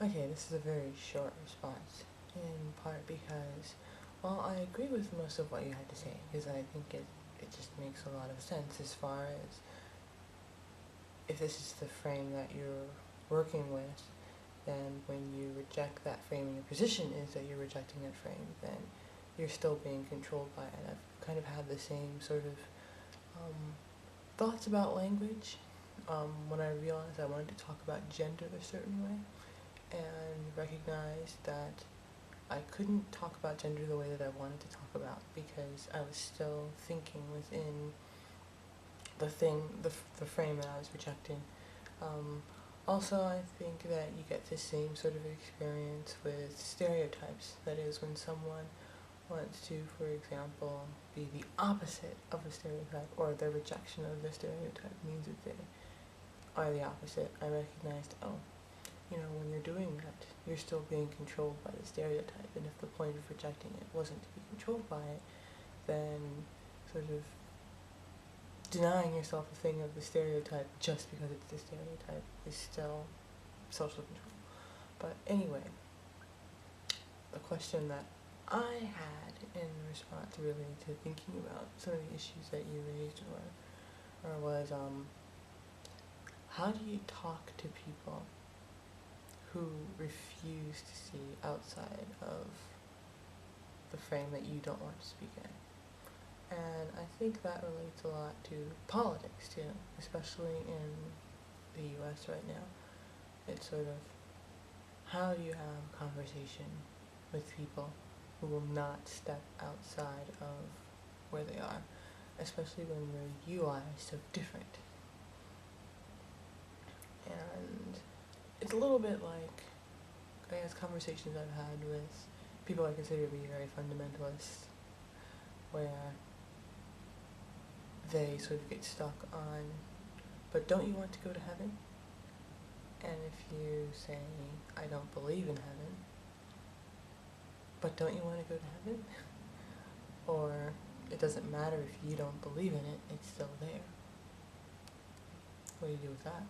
Okay, this is a very short response, in part because, well, I agree with most of what you had to say, because I think it just makes a lot of sense as far as if this is the frame that you're working with, then when you reject that frame and your position is that you're rejecting that frame, then you're still being controlled by it. I've kind of had the same sort of thoughts about language when I realized I wanted to talk about gender a certain way and recognized that I couldn't talk about gender the way that I wanted to talk about because I was still thinking within the frame that I was rejecting. Also, I think that you get the same sort of experience with stereotypes. That is, when someone wants to, for example, be the opposite of a stereotype, or the rejection of the stereotype means that they are the opposite. I recognized, oh, when you're doing that, you're still being controlled by the stereotype, and if the point of rejecting it wasn't to be controlled by it, then sort of denying yourself a thing of the stereotype just because it's the stereotype is still social control. But anyway, the question that I had in response really to thinking about some of the issues that you raised was how do you talk to people who refuse to see outside of the frame that you don't want to speak in? And I think that relates a lot to politics too, especially in the US right now. It's sort of, how do you have a conversation with people who will not step outside of where they are, especially when your UI is so different. And it's a little bit like, I guess, conversations I've had with people I consider to be very fundamentalist, where they sort of get stuck on, but don't you want to go to heaven? And if you say, I don't believe in heaven, but don't you want to go to heaven? Or, it doesn't matter if you don't believe in it, it's still there. What do you do with that?